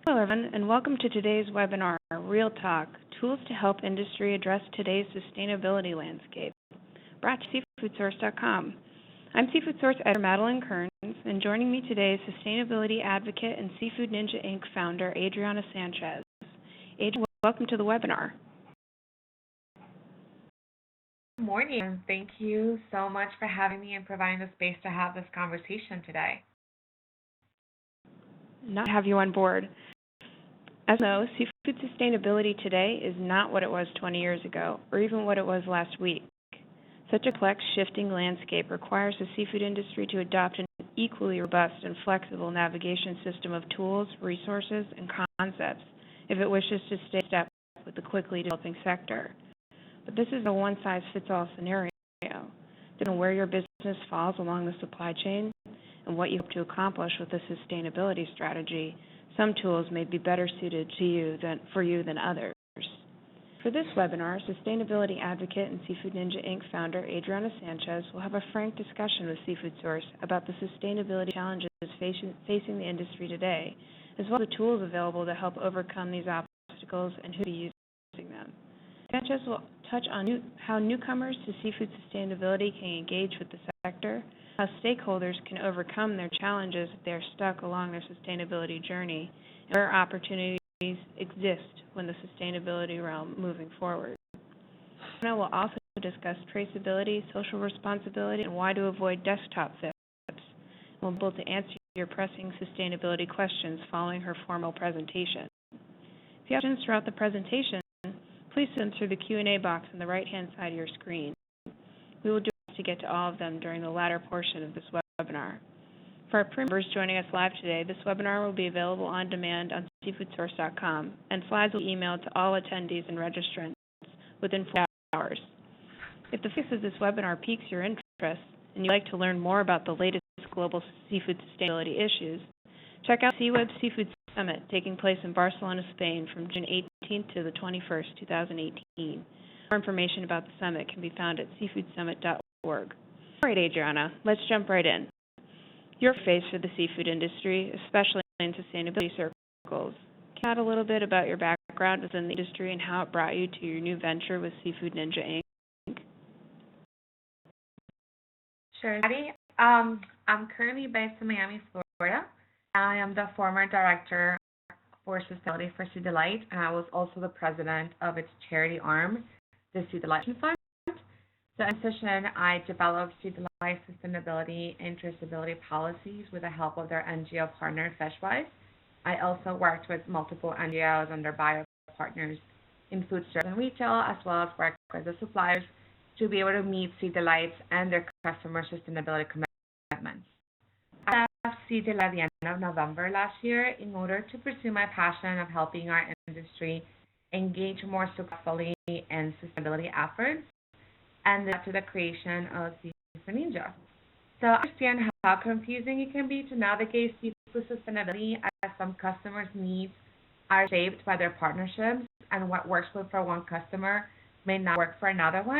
Hello, everyone, and welcome to today's webinar, Real Talk, Tools to Help Industry Address Today's Sustainability Landscape, brought to seafoodsource.com. I'm Seafood Source editor Madeline Kearns, and joining me today is sustainability advocate and Seafood Ninja Inc. founder, Adriana Sanchez. Adriana, welcome to the webinar. Good morning, and thank you so much for having me and providing the space to have this conversation today. Not to have you on board. As you know, seafood sustainability today is not what it was 20 years ago, or even what it was last week. Such a complex, shifting landscape requires the seafood industry to adopt an equally robust and flexible navigation system of tools, resources, and concepts if it wishes to stay in step with the quickly developing sector. But this is a one-size-fits-all scenario. Depending on where your business falls along the supply chain and what you hope to accomplish with a sustainability strategy, some tools may be better suited to you than others. For this webinar, sustainability advocate and Seafood Ninja Inc. founder Adriana Sanchez will have a frank discussion with Seafood Source about the sustainability challenges facing the industry today, as well as the tools available to help overcome these obstacles and who will be using them. Sanchez will touch on how newcomers to seafood sustainability can engage with the sector, how stakeholders can overcome their challenges if they are stuck along their sustainability journey, and where opportunities exist when the sustainability realm moving forward. Anna will also discuss traceability, social responsibility, and why to avoid desktop flips. We'll be able to answer your pressing sustainability questions following her formal presentation. If you have questions throughout the presentation, please send them through the Q&A box on the right-hand side of your screen. We will do our best to get to all of them during the latter portion of this webinar. For our members joining us live today, this webinar will be available on demand on seafoodsource.com, and slides will be emailed to all attendees and registrants within 4 hours. If the focus of this webinar piques your interest and you'd like to learn more about the latest global seafood sustainability issues, check out CWEB Seafood Summit taking place in Barcelona, Spain from June 18th to the 21st, 2018. More information about the summit can be found at seafoodsummit.org. All right, Adriana, let's jump right in. Your face for the seafood industry, especially in sustainability circles. Can you add a little bit about your background within the industry and how it brought you to your new venture with Seafood Ninja Inc.? Sure, Patty. I'm currently based in Miami, Florida. I am the former director for sustainability for Sea Delight, and I was also the president of its charity arm, the Sea Delight Fund. So in addition, I developed Sea Delight sustainability and traceability policies with the help of their NGO partner, Fishery. I also worked with multiple NGOs and their bio partners in food service and retail, as well as worked with the suppliers to be able to meet Sea Delight's and their customer sustainability commitments. I left Sea Delight at the end of November last year in order to pursue my passion of helping our industry engage more successfully in sustainability efforts, and led to the creation of Seafood Ninja. So I understand how confusing it can be to navigate seafood sustainability, as some customers' needs are shaped by their partnerships, and what works for one customer may not work for another one.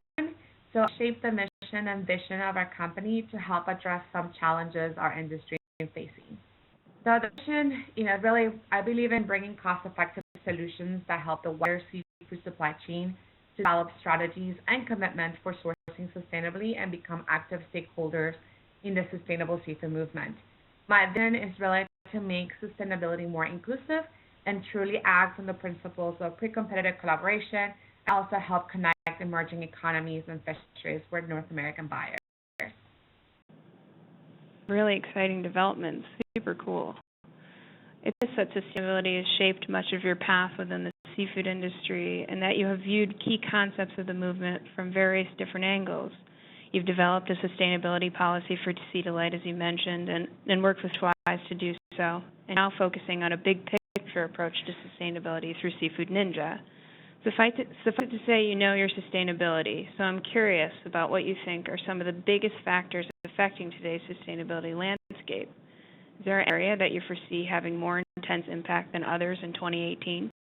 So I shaped the mission and vision of our company to help address some challenges our industry is facing. So the mission, really, I believe in bringing cost-effective solutions that help the wider seafood supply chain to develop strategies and commitments for sourcing sustainably and become active stakeholders in the sustainable seafood movement. My vision is really to make sustainability more inclusive and truly act on the principles of pre-competitive collaboration, and also help connect emerging economies and fisheries with North American buyers. Really exciting developments. Super cool. It is that sustainability has shaped much of your path within the seafood industry, and that you have viewed key concepts of the movement from various different angles. You've developed a sustainability policy for Sea Delight, as you mentioned, and worked with Twice to do so, and now focusing on a big picture approach to sustainability through Seafood Ninja. Suffice it to say, you know your sustainability, so I'm curious about what you think are some of the biggest factors affecting today's sustainability landscape. Is there an area that you foresee having more intense impact than others in 2018?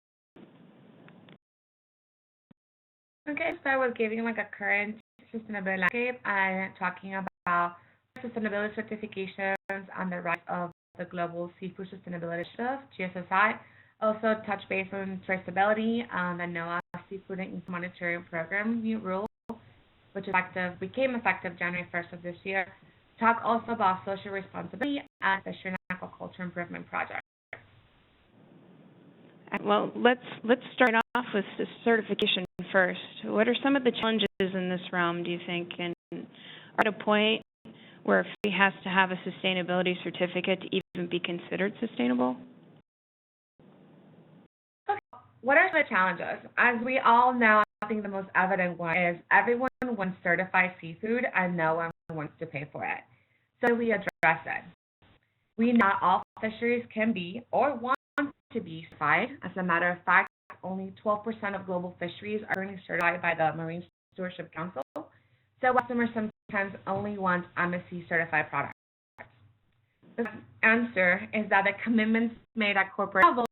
Okay, so I was giving a current sustainability landscape and talking about sustainability certifications and the rise of the Global Seafood Sustainability Initiative, GSSI, Also touch base on traceability, the NOAA Seafood and Monitoring Program new rule, which became effective January 1st of this year. Talk also about social responsibility and fishery and aquaculture improvement projects. Well, let's start off with the certification first. What are some of the challenges in this realm, do you think, and are at a point where a fishery has to have a sustainability certificate to even be considered sustainable? Okay. What are the challenges? As we all know, I think the most evident one is everyone wants certified seafood and no one wants to pay for it. So we address it. We not all fisheries can be or want to be certified. As a matter of fact, only 12% of global fisheries are currently certified by the Marine Stewardship Council. So customers sometimes only want MSC certified products. The answer is that the commitments made at corporate level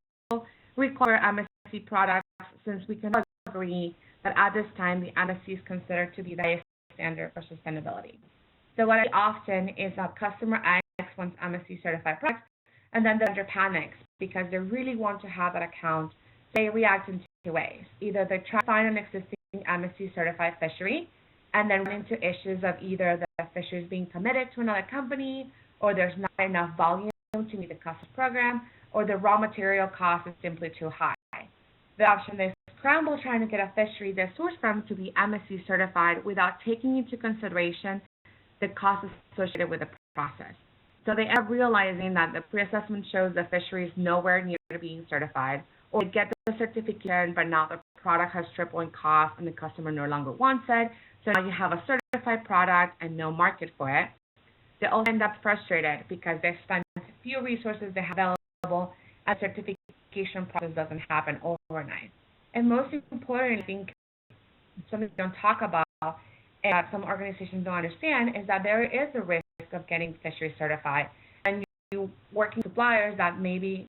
require MSC products, since we can agree that at this time the MSC is considered to be the highest standard for sustainability. So what I see often is that customer X wants MSC certified products, and then the vendor panics because they really want to have that account. They react in two ways. Either they try to find an existing MSC certified fishery and then run into issues of either the fishery is being committed to another company, or there's not enough volume to meet the customs program, or the raw material cost is simply too high. The option they scramble trying to get a fishery they source from to be MSC certified without taking into consideration the costs associated with the process. So they end up realizing that the pre-assessment shows the fishery is nowhere near being certified, or they get the certification, but now the product has tripled in cost and the customer no longer wants it. So now you have a certified product and no market for it. They also end up frustrated because they spend few resources they have available, and the certification process doesn't happen overnight. And most importantly, I think something we don't talk about and some organizations don't understand is that there is a risk of getting fishery certified, and you working suppliers that maybe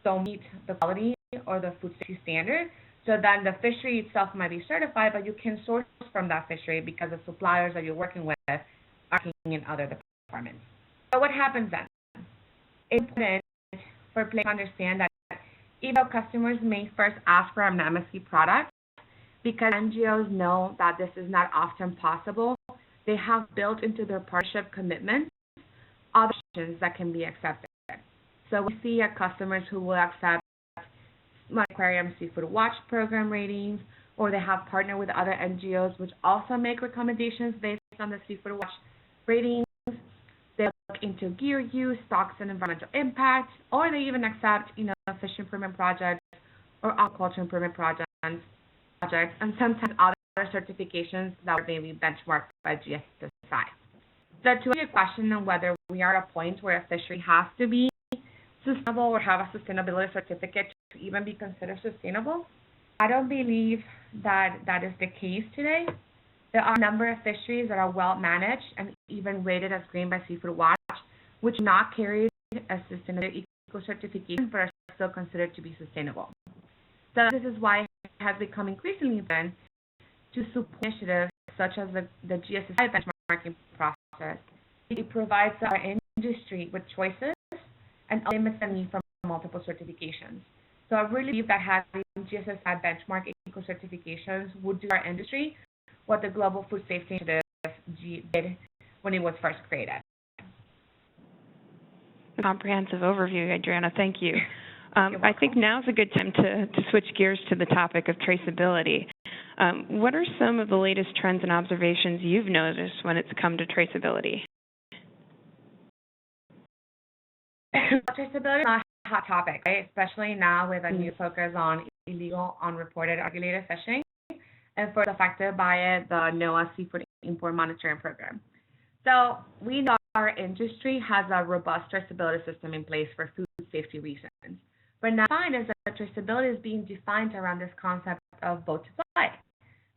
don't meet the quality or the food safety standard. So then the fishery itself might be certified, but you can source from that fishery because the suppliers that you're working with are working in other departments. So what happens then? It's important for players to understand that even though customers may first ask for an MSC product, because NGOs know that this is not often possible, they have built into their partnership commitments options that can be accepted. So we see customers who will accept Aquarium Seafood Watch program ratings, or they have partnered with other NGOs which also make recommendations based on the Seafood Watch ratings. They look into gear use, stocks, and environmental impact, or they even accept, fish improvement projects or aquaculture improvement projects, and sometimes other certifications that are maybe benchmarked by GSSI. So to answer your question on whether we are at a point where a fishery has to be sustainable or have a sustainability certificate to even be considered sustainable, I don't believe that that is the case today. There are a number of fisheries that are well managed and even rated as green by Seafood Watch, which not carry a sustainability eco certification but are still considered to be sustainable. So this is why it has become increasingly important to support initiatives such as the GSSI benchmarking process. It provides our industry with choices and limits the need for multiple certifications. So I really believe that having GSSI benchmark eco certifications would do our industry what the Global Food Safety Initiative did when it was first created. Comprehensive overview, Adriana. Thank you. I think now's a good time to switch gears to the topic of traceability. What are some of the latest trends and observations you've noticed when it's come to traceability? Traceability is not a hot topic, right? Especially now with a new focus on illegal, unreported, regulated fishing, and further affected by it, the NOAA Seafood Import Monitoring Program. So we know our industry has a robust traceability system in place for food safety reasons. But now find is that traceability is being defined around this concept of boat to flight.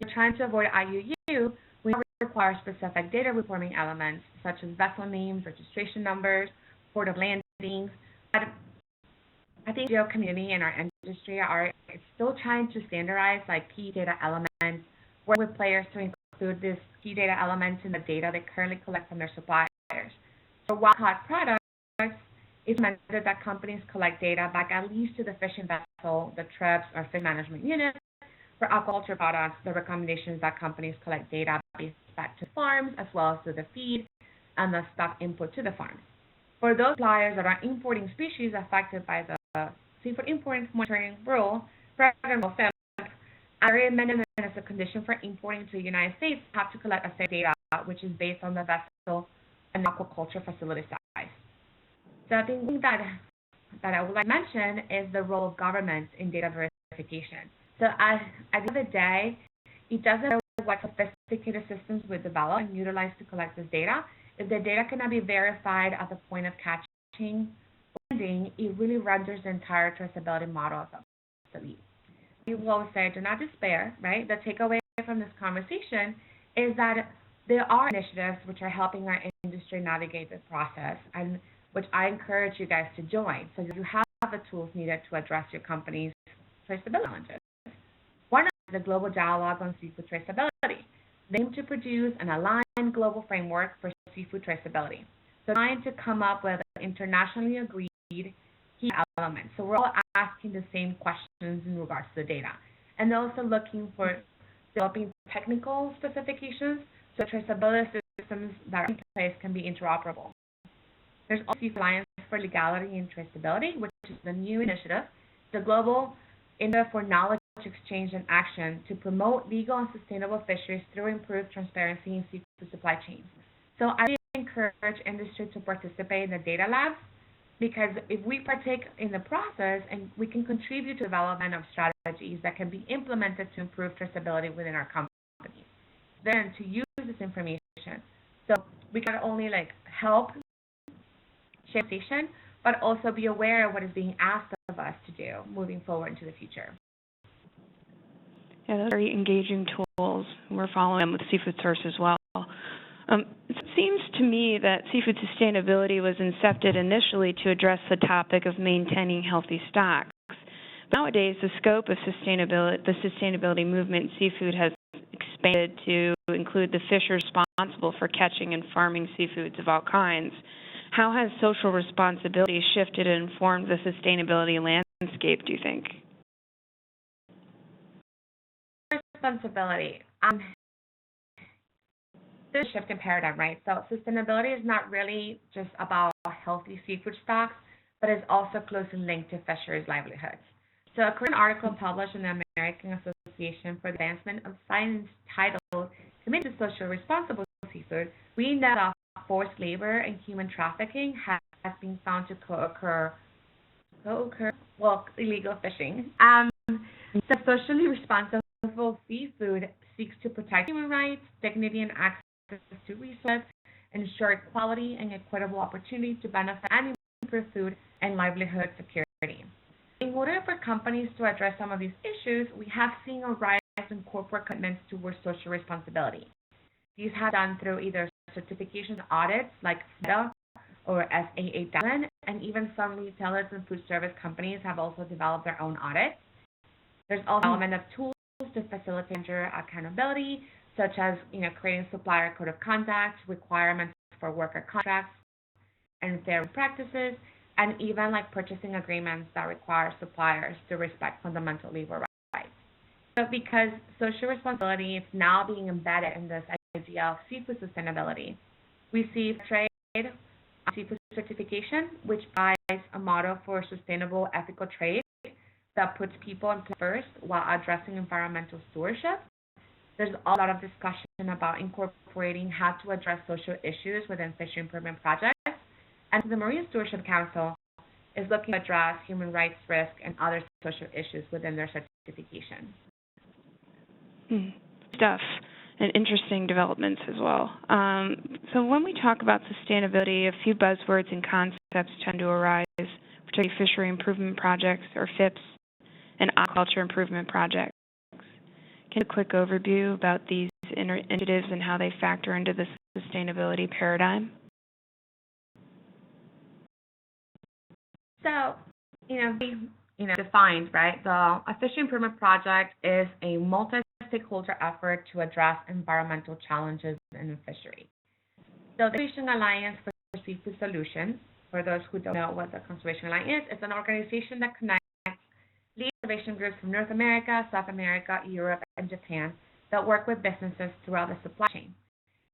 We're trying to avoid IUU. We require specific data reporting elements such as vessel names, registration numbers, port of landings. But I think the community and our industry are still trying to standardize key data elements, work with players to include these key data elements in the data they currently collect from their suppliers. For wild-caught products, It's recommended that companies collect data back at least to the fishing vessel, the trips, or fish management unit. For aquaculture products, the recommendation is that companies collect data back to farms as well as to the feed and the stock input to the farms. For those suppliers that are importing species affected by the Seafood Import Monitoring Rule, FIP, area amendment as a condition for importing to the United States have to collect a set of data, which is based on the vessel and aquaculture facility size. So I think that I would like to mention is the role of government in data verification. So at the end of the day, it doesn't matter what sophisticated systems we develop and utilize to collect this data. If the data cannot be verified at the point of catching or landing, it really renders the entire traceability model obsolete. We will always say, do not despair, right? The takeaway from this conversation is that there are initiatives which are helping our industry navigate this process, and which I encourage you guys to join, so you have the tools needed to address your company's traceability challenges. One is the Global Dialogue on Seafood Traceability. They aim to produce an aligned global framework for seafood traceability. So trying to come up with internationally agreed key elements. So we're all asking the same questions in regards to the data. And they're also looking for developing technical specifications so traceability systems that are in place can be interoperable. There's also the Alliance for Legality and Traceability, which is the new initiative, the Global Initiative for Knowledge Exchange and Action to promote legal and sustainable fisheries through improved transparency in seafood supply chains. So I encourage industry to participate in the data labs, because if we partake in the process, and we can contribute to development of strategies that can be implemented to improve traceability within our companies. Then to use this information, so we can not only help share station, but also be aware of what is being asked of us to do moving forward into the future. Yeah, those are very engaging tools. We're following them with Seafood Source as well. It seems to me that seafood sustainability was incepted initially to address the topic of maintaining healthy stocks. But nowadays, the scope of the sustainability movement in seafood has expanded to include the fishers responsible for catching and farming seafoods of all kinds. How has social responsibility shifted and informed the sustainability landscape, do you think? Responsibility. This shift in paradigm, right? So sustainability is not really just about healthy seafood stocks, but is also closely linked to fisheries' livelihoods. So a current article published in the American Association for the Advancement of Science titled "Committed to Social Responsible Seafood," we know that forced labor and human trafficking has been found to co-occur illegal fishing. So socially responsible seafood seeks to protect human rights, dignity, and access to resources, ensure equality and equitable opportunity to benefit and improve food and livelihood security. In order for companies to address some of these issues, we have seen a rise in corporate commitments towards social responsibility. These have done through either certification audits like FEDA or SA8000, and even some retailers and food service companies have also developed their own audits. There's also development of tools to facilitate accountability, such as creating supplier code of conduct, requirements for worker contracts, and fair practices, and even purchasing agreements that require suppliers to respect fundamental labor rights. So because social responsibility is now being embedded in this idea of seafood sustainability, we see trade seafood certification, which provides a model for sustainable ethical trade that puts people in place first while addressing environmental stewardship. There's a lot of discussion about incorporating how to address social issues within fishery improvement projects, and the Marine Stewardship Council is looking to address human rights risk and other social issues within their certification. Stuff and interesting developments as well. So when we talk about sustainability, a few buzzwords and concepts tend to arise, particularly fishery improvement projects, or FIPs, and aquaculture improvement projects. Can you give a quick overview about these initiatives and how they factor into the sustainability paradigm? So, defined, right? A fishery improvement project is a multi-stakeholder effort to address environmental challenges in the fishery. So the Fishing Alliance for Seafood Solutions, for those who don't know what the Conservation Alliance is, it's an organization that connects lead conservation groups from North America, South America, Europe, and Japan that work with businesses throughout the supply chain.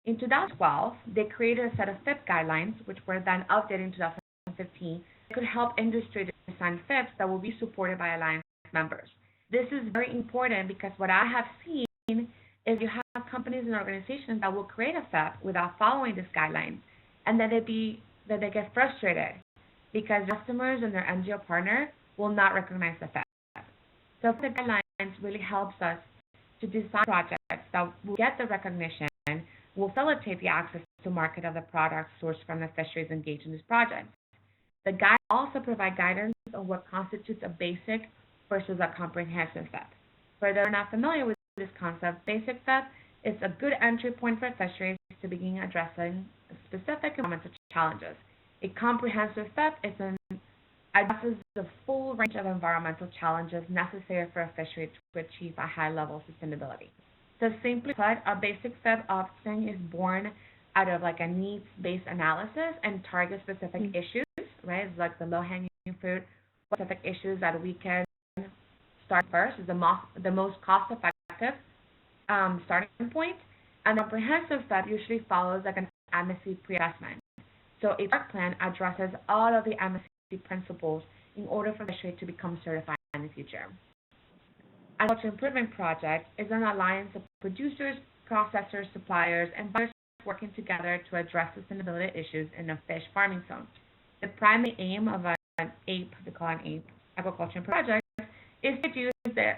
In 2012, they created a set of FIP guidelines, which were then updated in 2015, that could help industry design FIPs that will be supported by Alliance members. This is very important because what I have seen is you have companies and organizations that will create a FIP without following this guideline, and that they get frustrated because customers and their NGO partner will not recognize the FIP. So the guidelines really helps us to design projects that will get the recognition, will facilitate the access to market of the products sourced from the fisheries engaged in this project. The guidelines also provide guidance on what constitutes a basic versus a comprehensive FIP. For those not familiar with this concept, basic FIP is a good entry point for fisheries to begin addressing specific environmental challenges. A comprehensive FIP addresses the full range of environmental challenges necessary for a fishery to achieve a high level of sustainability. So simply put, a basic FIP often is born out of like a needs-based analysis and target specific issues, right? It's like the low-hanging fruit, specific issues that we can start first is the most cost-effective starting point. And the comprehensive FIP usually follows like an MSC pre-assessment. So a work plan addresses all of the MSC principles in order for the fishery to become certified in the future. Aquaculture Improvement Project is an alliance of producers, processors, suppliers, and buyers working together to address sustainability issues in a fish farming zone. The primary aim of an APE, we call an APE, Aquaculture Project, is to reduce the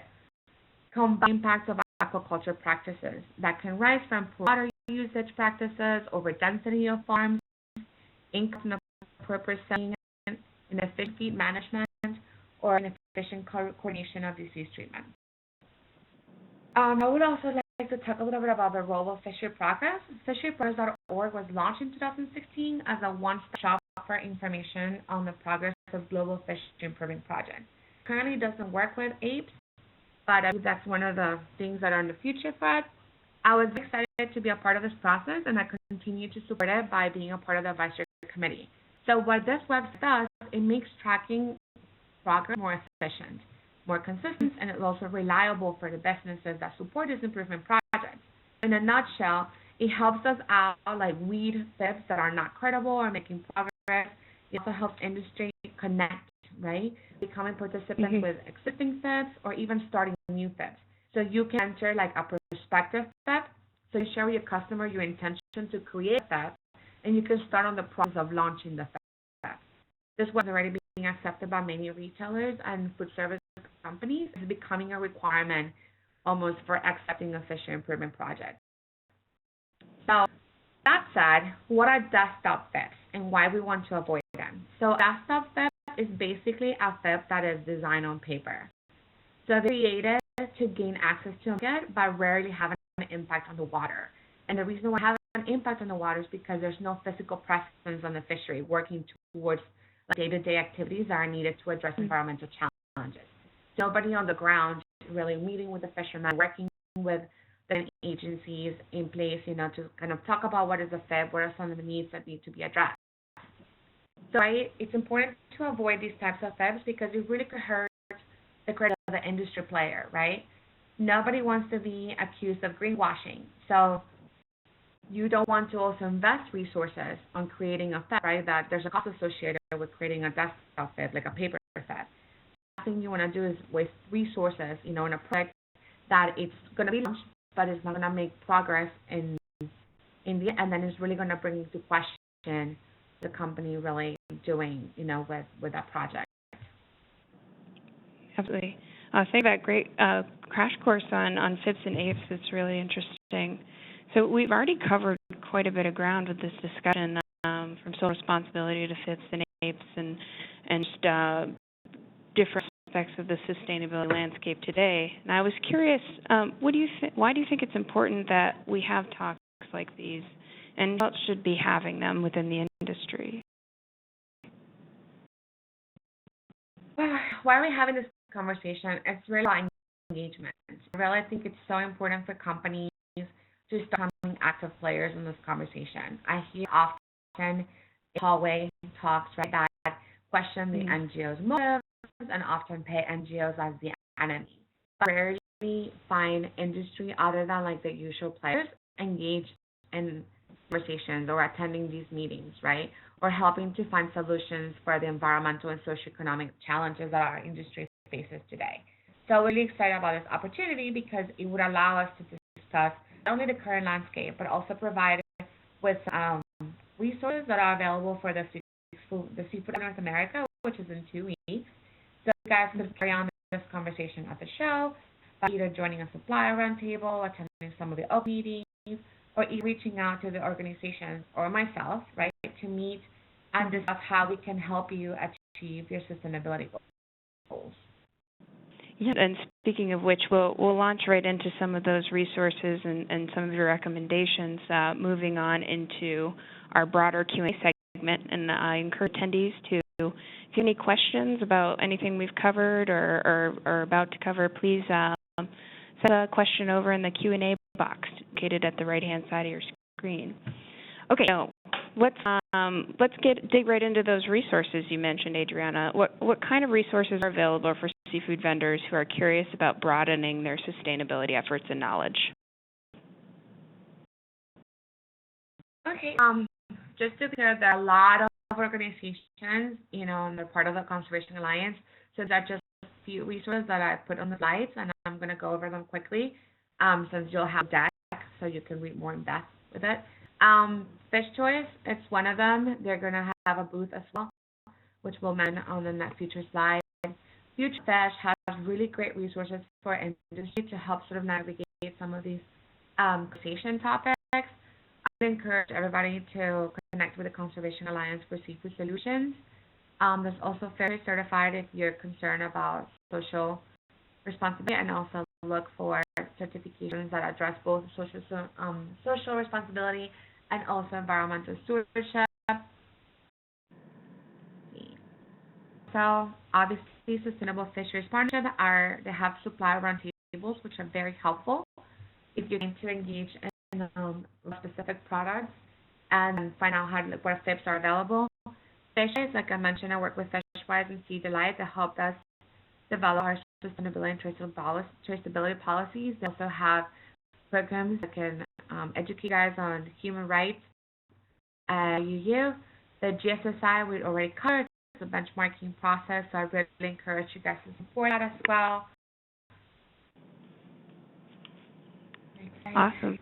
combined impacts of aquaculture practices that can rise from poor water usage practices, over-density of farms, inappropriate setting, inefficient feed management, or inefficient coordination of disease treatment. I would also like to talk a little bit about the role of Fishery Progress. FisheryProgress.org was launched in 2016 as a one-stop shop for information on the progress of global fishery improvement projects. Currently doesn't work with apes, but I believe that's one of the things that are in the future for it. I was excited to be a part of this process, and I continue to support it by being a part of the advisory committee. So what this website does, it makes tracking progress more efficient, more consistent, and it's also reliable for the businesses that support this improvement project. In a nutshell, it helps us out like weed FIPs that are not credible or making progress. It also helps industry connect, right? Becoming participants with existing FIPs or even starting new FIPs. So you can enter like a prospective FIP. So you share with your customer your intention to create a FIP, and you can start on the process of launching the FIP. This was already being accepted by many retailers and food service companies. It's becoming a requirement almost for accepting a fishery improvement project. So that said, what are desktop FIPs and why we want to avoid them? So desktop FIP is basically a FIP that is designed on paper. So they're created to gain access to market, but rarely have an impact on the water. And the reason why they have an impact on the water is because there's no physical presence on the fishery working towards day-to-day activities that are needed to address environmental challenges. Nobody on the ground really meeting with the fishermen, working with the agencies in place, to kind of talk about what is a FIP, what are some of the needs that need to be addressed. So it's important to avoid these types of FIPs because it really could hurt the credit of the industry player, right? Nobody wants to be accused of greenwashing. So you don't want to also invest resources on creating a FIP, right? That there's a cost associated with creating a desktop FIP, like a paper FIP. The last thing you want to do is waste resources, in a project that it's going to be launched, but it's not going to make progress in the end, and then it's really going to bring into question the company really doing, with that project. Absolutely. Thank you for that great crash course on FIPs and apes. It's really interesting. So we've already covered quite a bit of ground with this discussion, from social responsibility to FIPs and apes and just different aspects of the sustainability landscape today. And I was curious, why do you think it's important that we have talks like these, and who else should be having them within the industry? Well, why are we having this conversation? It's really about engagement. I really think it's so important for companies to start becoming active players in this conversation. I hear often hallway talks, right, that question the NGO's motives and often paint NGOs as the enemy. But rarely find industry other than like the usual players engaged in conversations or attending these meetings, right? Or helping to find solutions for the environmental and socioeconomic challenges that our industry faces today. So we're really excited about this opportunity because it would allow us to discuss not only the current landscape, but also provide with resources that are available for the seafood in North America, which is in 2 weeks. So you guys could carry on this conversation at the show by either joining a supplier roundtable, attending some of the open meetings, or even reaching out to the organizations or myself, right, to meet and discuss how we can help you achieve your sustainability goals. Yeah, and speaking of which, we'll launch right into some of those resources and some of your recommendations, moving on into our broader Q&A segment. And I encourage attendees to, if you have any questions about anything we've covered or about to cover, please send a question over in the Q&A box located at the right-hand side of your screen. Okay, so let's dig right into those resources you mentioned, Adriana. What kind of resources are available for seafood vendors who are curious about broadening their sustainability efforts and knowledge? Okay, just to be clear, there are a lot of organizations, and they're part of the Conservation Alliance. So that's just a few resources that I put on the slides, and I'm going to go over them quickly, since you'll have deck, so you can read more in depth with it. Fish Choice, it's one of them. They're going to have a booth as well, which we'll mention on the next future slide. Future Fish has really great resources for industry to help sort of navigate some of these conversation topics. I would encourage everybody to connect with the Conservation Alliance for Seafood Solutions. There's also Fishery Certified if you're concerned about social responsibility, and also look for certifications that address both social responsibility and also environmental stewardship. So obviously, Sustainable Fisheries Partnership they have supplier roundtables, which are very helpful if you're going to engage in specific products and find out what FIPS are available. Fisheries, like I mentioned, I work with Fishwise and Sea Delight to help us develop our sustainability and traceability policies. They also have programs that can educate you guys on human rights. The GSSI we already covered. It's a benchmarking process, so I really encourage you guys to support that as well. Awesome.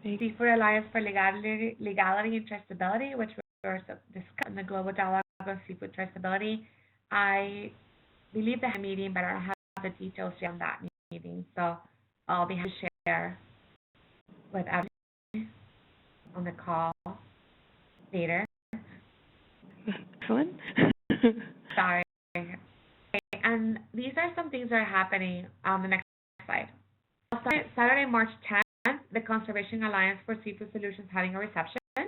Seafood Alliance for Legality and Traceability, which we're discussing the Global Dialogue on Seafood Traceability. I believe they have a meeting, but I don't have the details yet on that meeting, so I'll be happy to share with everyone on the call later. Excellent. Sorry. And these are some things that are happening on the next slide. Saturday, March 10th, the Conservation Alliance for Seafood Solutions is having a reception. So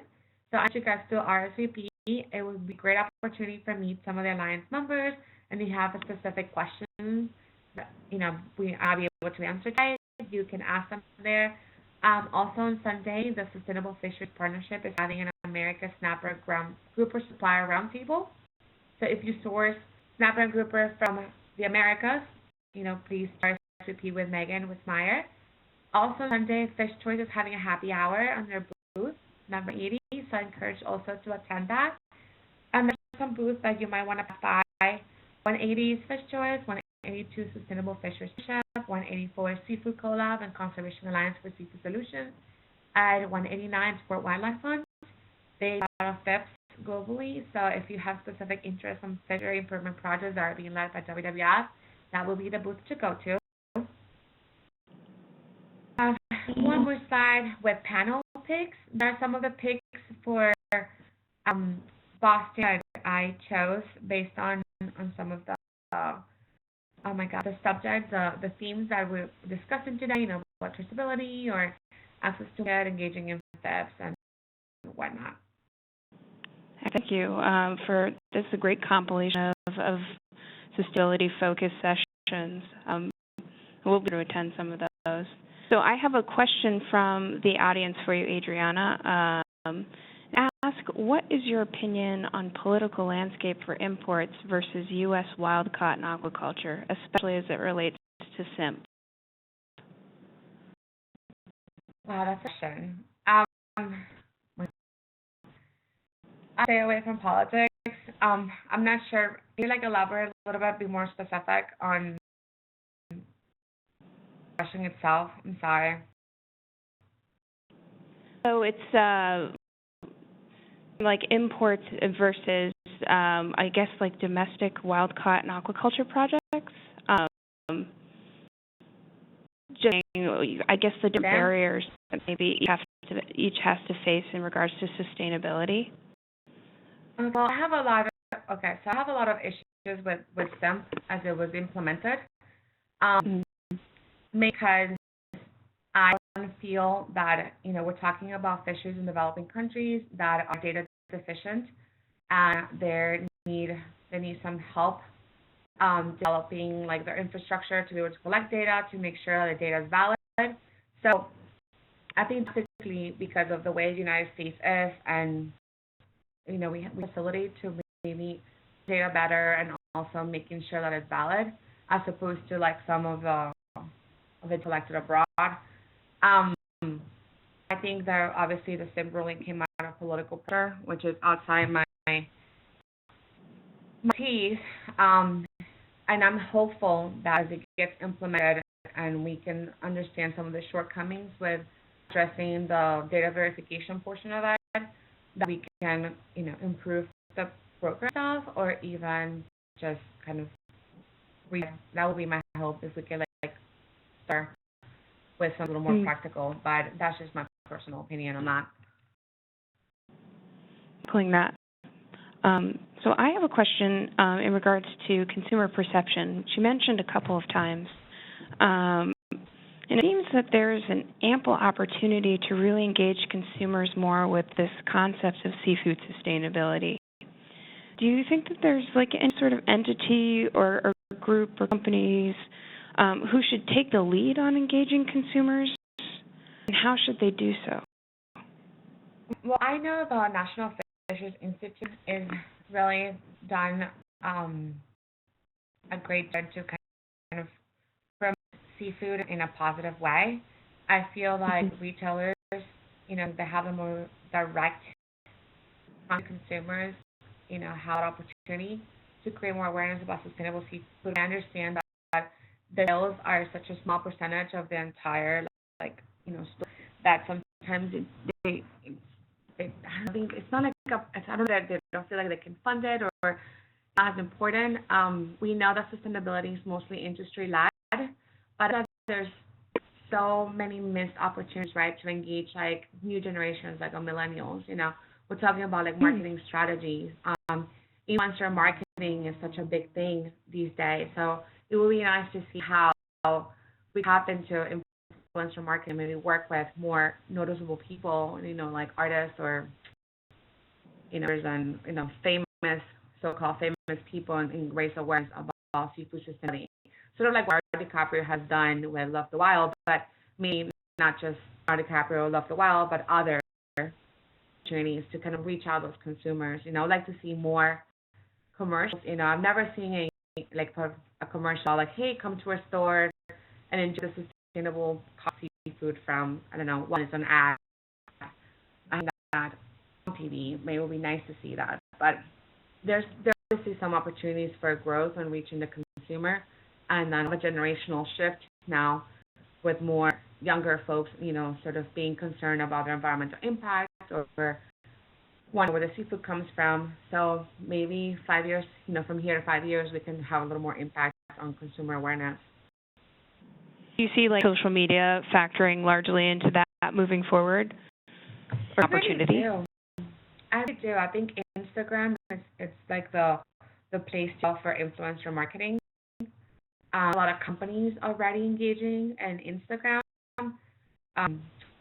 I want you guys to RSVP. It would be a great opportunity for me to meet some of the Alliance members, and if you have a specific questions that, I'll be able to answer today, you can ask them there. Also on Sunday, the Sustainable Fisheries Partnership is having an America Snapper Grouper Supplier Roundtable. So if you source snapper and grouper from the Americas, please RSVP with Megan with Meyer. Also Sunday, Fish Choice is having a happy hour on their booth, number 80, so I encourage also to attend that. And there's some booths that you might want to pass by. 180 is Fish Choice, 182 Sustainable Fisheries Partnership, 184 Seafood Collab and Conservation Alliance for Seafood Solutions, and 189 Sport Wildlife Fund. They have FIPS globally, so if you have specific interest in fishery improvement projects that are being led by WWF, that will be the booth to go to. One more slide with panel picks. There are some of the picks for Boston I chose based on some of the the subjects, the themes that we're discussing today, about traceability or access to it, engaging in FIPS and whatnot. Thank you for this is a great compilation of sustainability focused sessions. We'll be able to attend some of those. So I have a question from the audience for you, Adriana. Ask, what is your opinion on political landscape for imports versus U.S. wild-caught and aquaculture, especially as it relates to SIMP? Wow, that's a question. I stay away from politics. I'm not sure. Can you elaborate a little bit, be more specific on the question itself? I'm sorry. So it's imports versus, I guess, domestic wild-caught and aquaculture projects. I guess the different barriers that maybe each has to face in regards to sustainability. Well, I have a lot of issues with SIMP as it was implemented, because I feel that we're talking about fisheries in developing countries that are data deficient, and they need some help developing their infrastructure to be able to collect data to make sure that the data is valid. So I think typically because of the way the United States is, and we have the facility to maybe data better and also making sure that it's valid, as opposed to some of it collected abroad. I think that obviously the SIMP ruling came out of political pressure, which is outside my piece. And I'm hopeful that as it gets implemented and we can understand some of the shortcomings with addressing the data verification portion of that we can, improve the program itself, or even just kind of that would be my hope, if we could start with something a little more practical. But that's just my personal opinion on that. Pulling that. So I have a question in regards to consumer perception, which you mentioned a couple of times. And it seems that there's an ample opportunity to really engage consumers more with this concept of seafood sustainability. Do you think that there's any sort of entity or group or companies who should take the lead on engaging consumers, and how should they do so? Well, I know the National Fisheries Institute is really done a great job to kind of promote seafood in a positive way. I feel like retailers, they have a more direct on consumers, have an opportunity to create more awareness about sustainable seafood. I understand that the sales are such a small percentage of the entire, that sometimes they I think it's not I don't know that they don't feel like they can fund it or not as important. We know that sustainability is mostly industry-led, but there's so many missed opportunities, right, to engage new generations, millennials. We're talking about marketing strategies. Influencer marketing is such a big thing these days, so it will be nice to see how we tap into influencer marketing, maybe work with more noticeable people, like artists or and famous, so-called famous people, and raise awareness about seafood sustainability. Sort of like what DiCaprio has done with Love the Wild, but maybe not just DiCaprio, Love the Wild, but other opportunities to kind of reach out to those consumers. I'd like to see more commercials. I've never seen a commercial hey, come to our store and enjoy the sustainable seafood from, I don't know, one is an ad. I think that on TV. Maybe it would be nice to see that. But there's obviously some opportunities for growth when reaching the consumer, and then a generational shift now with more younger folks, sort of being concerned about their environmental impact or wondering where the seafood comes from. So maybe 5 years, from here to 5 years, we can have a little more impact on consumer awareness. Do you see social media factoring largely into that moving forward, or opportunity? I really do. I think Instagram it's the place for influencer marketing. A lot of companies already engaging in Instagram,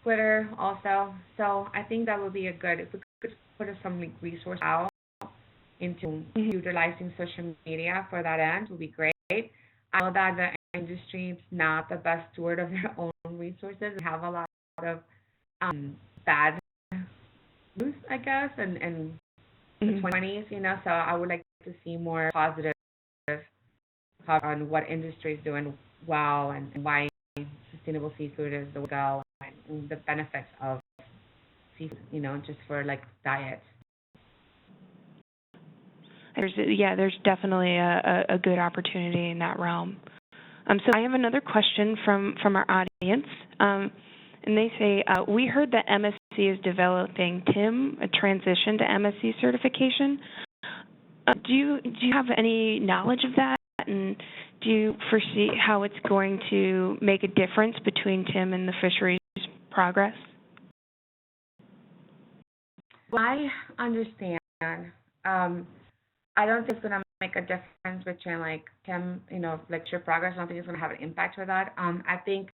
Twitter also. So I think that would be if we could put some resource out into utilizing social media for that end, would be great. I know that the industry is not the best steward of their own resources. We have a lot of bad news, I guess, and the 20s, so I would like to see more positive on what industry is doing well and why sustainable seafood is the way to go and the benefits of seafood, just for like diet. There's definitely a good opportunity in that realm. So I have another question from our audience, and they say, we heard that MSC is developing TIM, a transition to MSC certification. Do you have any knowledge of that, and do you foresee how it's going to make a difference between TIM and the fisheries progress? Well, I understand. I don't think it's going to make a difference between like TIM, like your progress. I don't think it's going to have an impact with that. I think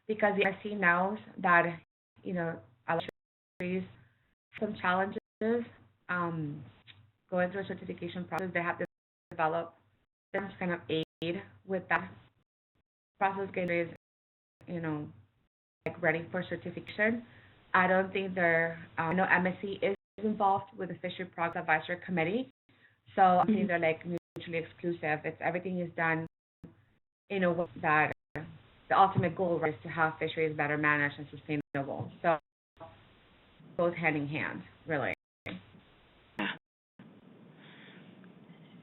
because the IC knows that, a lot of fisheries have some challenges going through a certification process. They have to develop some kind of aid with that process, getting like ready for certification. I don't think I know MSC is involved with the Fishery Progress Advisory Committee, so I think they're like mutually exclusive. Everything is done in a way that the ultimate goal is to have fisheries better managed and sustainable. So both hand in hand, really.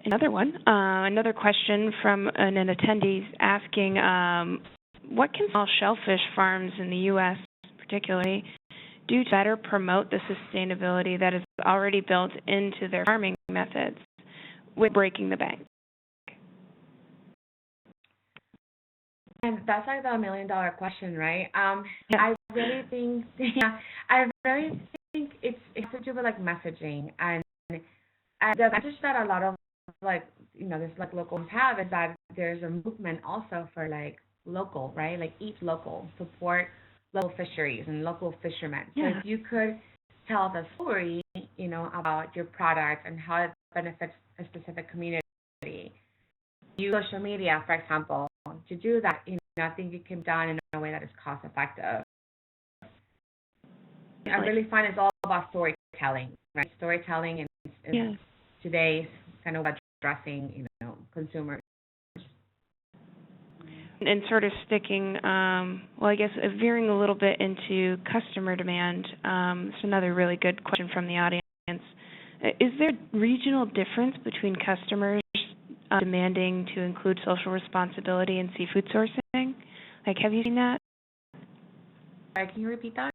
Another question from an attendee asking, what can small shellfish farms in the U.S. particularly do to better promote the sustainability that is already built into their farming methods with breaking the bank? And that's like the $1 million question, right? Yeah. I really think it's to do with like messaging, and the message that a lot of this like locals have is that there's a movement also for like local, right? Like eat local, support local fisheries and local fishermen. Yeah. So if you could tell the story, about your product and how it benefits a specific community, use social media, for example, to do that. I think it can be done in a way that is cost effective. I really find it's all about storytelling, right? Storytelling is today's kind of addressing, consumers. And sort of sticking, veering a little bit into customer demand. It's another really good question from the audience. Is there a regional difference between customers demanding to include social responsibility in seafood sourcing? Like, have you seen that? Can you repeat that?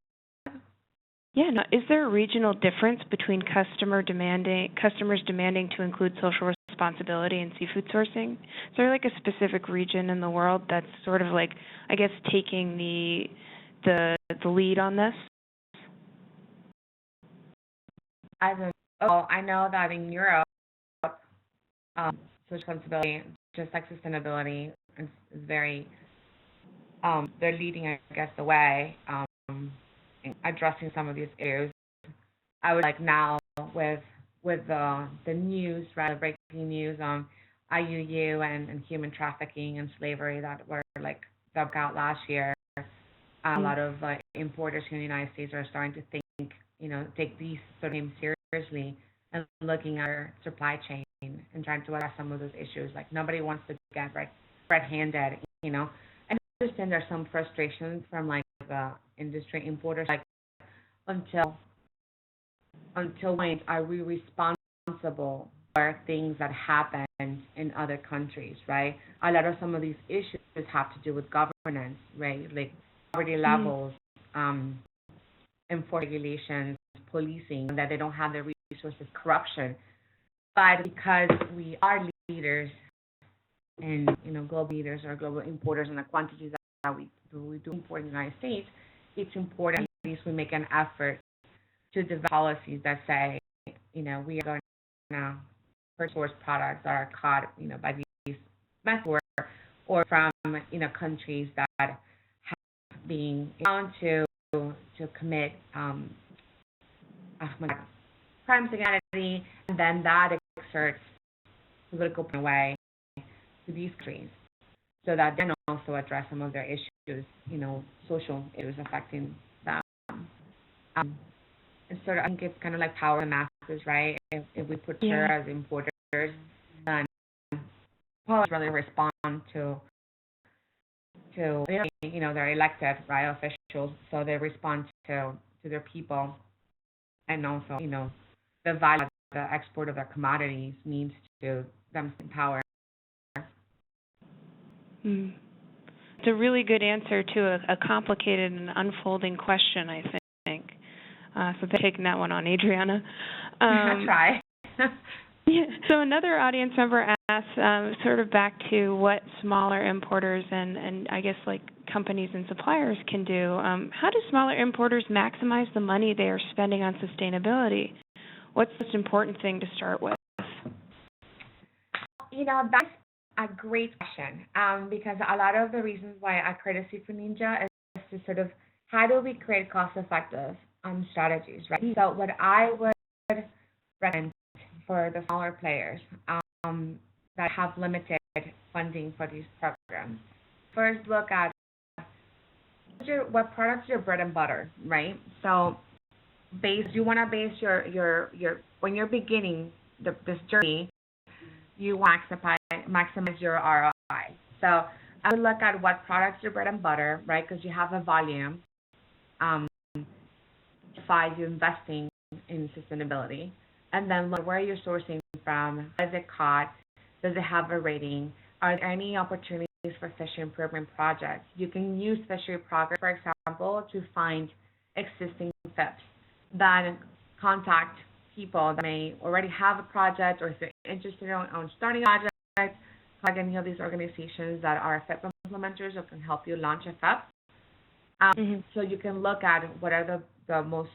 Yeah. No. Is there a regional difference between customers demanding to include social responsibility in seafood sourcing? Is there like a specific region in the world that's sort of like, I guess, taking the lead on this? I know that in Europe, social responsibility, just like sustainability, is very. They're leading, I guess, the way in addressing some of these issues. I would like now with the news, rather breaking news on IUU and human trafficking and slavery that were like dug out last year. A lot of importers in the United States are starting to think, take these sort of things seriously and looking at our supply chain and trying to address some of those issues. Like nobody wants to get red-handed, And I understand there's some frustrations from like the industry importers, like until when are we responsible for things that happen in other countries, right? A lot of some of these issues have to do with governance, right? Like poverty levels, enforcement regulations, policing, that they don't have the resources, corruption. But because we are leaders and global leaders or global importers in the quantities that we do import in the United States, it's important at least we make an effort to develop policies that say, we are going to source products that are caught, by these methods or from, countries that have been found to commit crimes against humanity, and then that exerts political way to these countries, so that they can also address some of their issues issues, social issues affecting them. Um, and sort of, I think it's kind of like power in the masses, right? If we put her as importers, then policies really respond to they're elected, right, officials, so they respond to their people, and also, the value of the export of their commodities means to them in power. It's a really good answer to a complicated and unfolding question, I think. So thanks for taking that one on, Adriana. I try. Yeah. So another audience member asked, sort of back to what smaller importers and I guess like companies and suppliers can do. How do smaller importers maximize the money they are spending on sustainability? What's the most important thing to start with? That's a great question, because a lot of the reasons why I created Seafood Ninja is to sort of how do we create cost-effective strategies, right? So what I would recommend for the smaller players that have limited funding for these programs, first look at what products are your bread and butter, right? So you want to base your when you're beginning this journey, you want to maximize your ROI. So I would look at what products are your bread and butter, right? Because you have a volume. Justify you investing in sustainability, and then look where you're sourcing from. Is it caught? Does it have a rating? Are there any opportunities for fishery improvement projects? You can use fishery progress, for example, to find existing FIPs. Then contact people that may already have a project, or if they're interested in starting a project, contact any of these organizations that are FIP implementers or can help you launch a FIP. So you can look at what are the most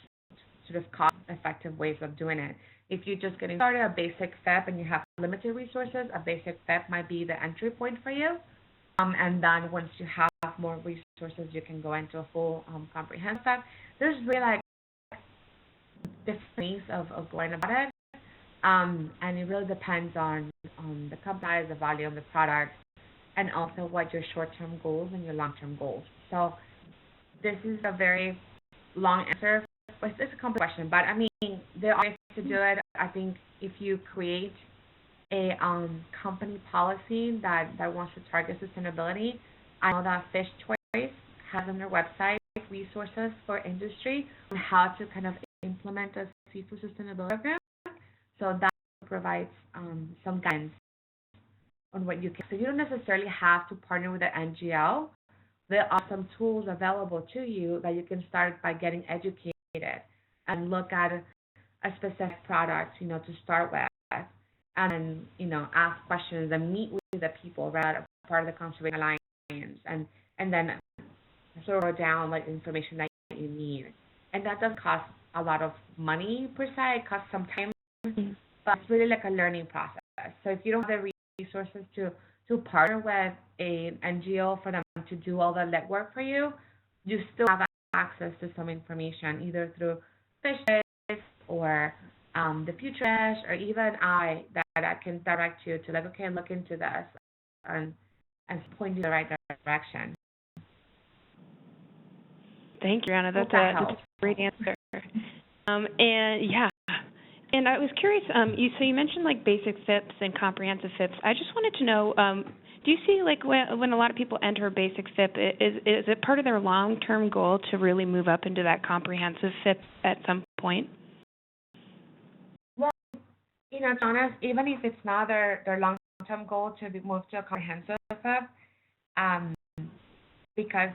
sort of cost-effective ways of doing it. If you're just getting started, a basic FIP, and you have limited resources, a basic FIP might be the entry point for you. And then once you have more resources, you can go into a full comprehensive FIP. There's really like different ways of going about it. And it really depends on the company, the value of the product, and also what your short-term goals and your long-term goals. So this is a very long answer. It's a complex question, but I mean, there are ways to do it. I think if you create a company policy that wants to target sustainability, I know that Fish Choice has on their website resources for industry on how to kind of implement a seafood sustainability program. So that provides some guidance on what you can. So you don't necessarily have to partner with an NGO. There are some tools available to you that you can start by getting educated and look at a specific product, to start with, and ask questions and meet with the people that are part of the Conservation Alliance, and then sort of down like information that you need. And that does cost a lot of money per se. It costs some time, but it's really like a learning process. So if you don't have the resources to partner with an NGO for them to do all the legwork for you, you still have access to some information either through Fish or the Future Fish, or even that I can direct you to, like, okay, look into this and point you in the right direction. Thank you, Anna. That's a great answer. And I was curious, you mentioned like basic FIPs and comprehensive FIPs. I just wanted to know, do you see like when a lot of people enter a basic FIP, is it part of their long-term goal to really move up into that comprehensive FIP at some point? Well, to be honest, even if it's not their long-term goal to move to a comprehensive FIP, because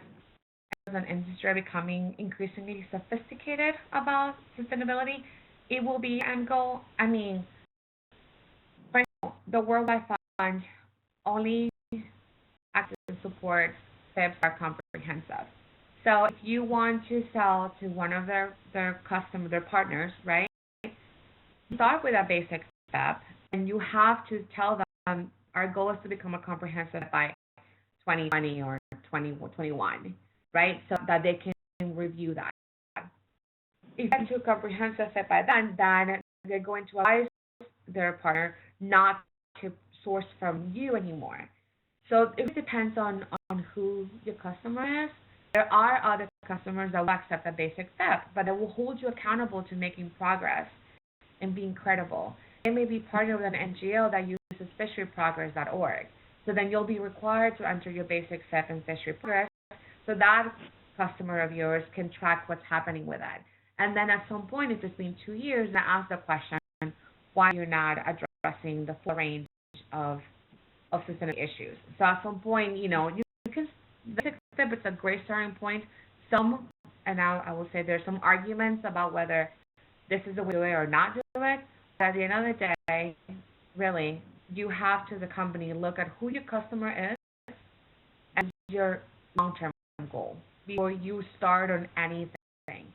as an industry becoming increasingly sophisticated about sustainability, it will be end goal. I mean, right now, the World Wide Fund only actively supports FIPs that are comprehensive. So if you want to sell to one of their partners, right, start with a basic FIP, and you have to tell them our goal is to become a comprehensive by 2020 or 2021, right, so that they can review that. If you get to a comprehensive FIP by then they're going to advise their partner not to source from you anymore. So it depends on on who your customer is, there are other customers that will accept a basic step, but that will hold you accountable to making progress and being credible. They may be partnered with an NGO that uses fisheryprogress.org. So then you'll be required to enter your basic step in fishery progress, so that customer of yours can track what's happening with it. And then at some point, if it's been 2 years, then ask the question, why you're not addressing the full range of systemic issues. So at some point, you can, basic step is a great starting point. And I will say there's some arguments about whether this is the way to do it or not do it. But at the end of the day, really, you have to, the company, look at who your customer is and your long-term goal before you start on anything.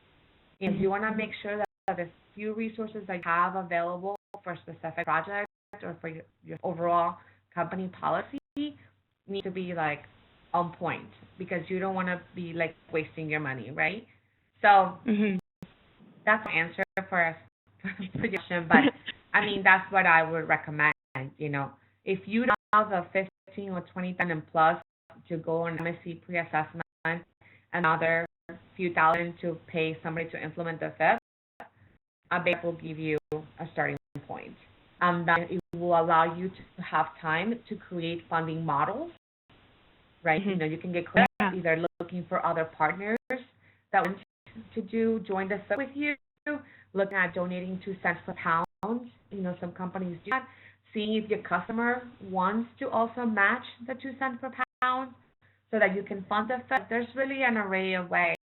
If you want to make sure that the few resources that you have available for a specific project or for your overall company policy need to be like on point, because you don't want to be like wasting your money, right? So that's my answer for your question, but I mean, that's what I would recommend. If you don't have a 15 or 20,000 plus to go on MSC pre-assessment and another few thousand to pay somebody to implement the FIP, a bank will give you a starting point. That it will allow you to have time to create funding models, right? You can get clear, either looking for other partners that want to join the FIP with you, looking at donating 2 cents per pound. Some companies do that. Seeing if your customer wants to also match the 2 cents per pound so that you can fund the FIP. There's really an array of ways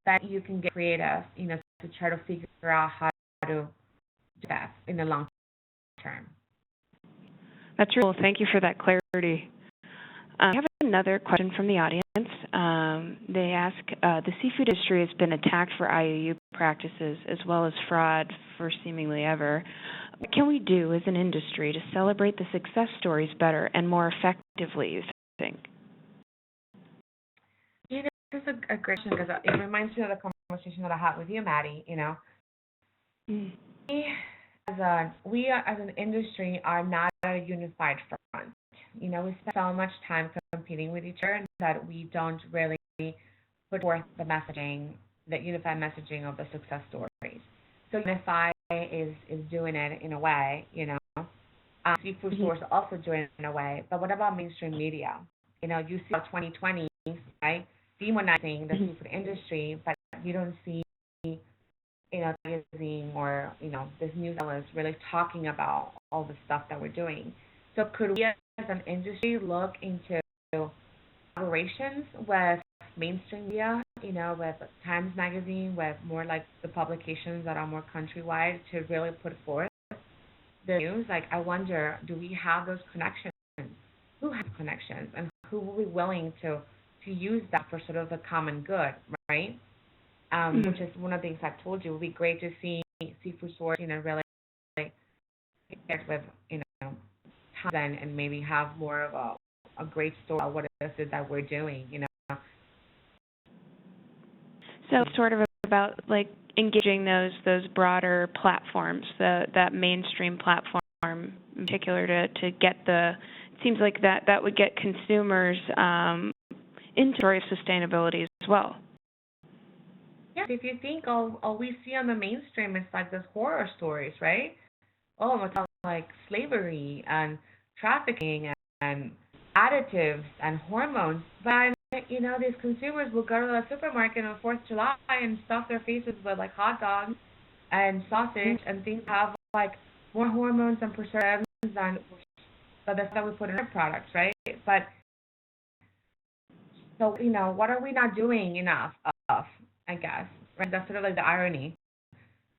that you can get creative, to try to figure out how to do that in the long term. That's real. Thank you for that clarity. I have another question from the audience. They ask, the seafood industry has been attacked for IUU practices as well as fraud for seemingly ever. What can we do as an industry to celebrate the success stories better and more effectively, you think? This is a great question, because it reminds me of the conversation that I had with you, Maddie. We as an industry are not a unified front. We spend so much time competing with each other that we don't really put forth the messaging, the unified messaging of the success stories. So Unify is doing it in a way, Seafood Source also doing it in a way. But what about mainstream media? You see 2020, right, demonizing the seafood industry, but you don't see, magazine or, this news outlets really talking about all the stuff that we're doing. So could we as an industry look into collaborations with mainstream media, with Times Magazine, with more like the publications that are more countrywide, to really put forth the news? Like, I wonder, do we have those connections? Who has connections, and who will be willing to use that for sort of the common good, right? Which is one of the things I told you. It would be great to see Seafood Source, really connect with, and maybe have more of a great story about what it is that we're doing, So sort of about like engaging those broader platforms, that mainstream platform in particular, to get it seems like that would get consumers into the story of sustainability as well. Yeah, if you think all we see on the mainstream is like those horror stories, right? Oh, it's like slavery and trafficking and additives and hormones. But, these consumers will go to the supermarket on 4th of July and stuff their faces with like hot dogs and sausage and things that have like more hormones and preservatives than the stuff that we put in our products, right? But so, what are we not doing enough of, I guess, right? That's sort of like the irony.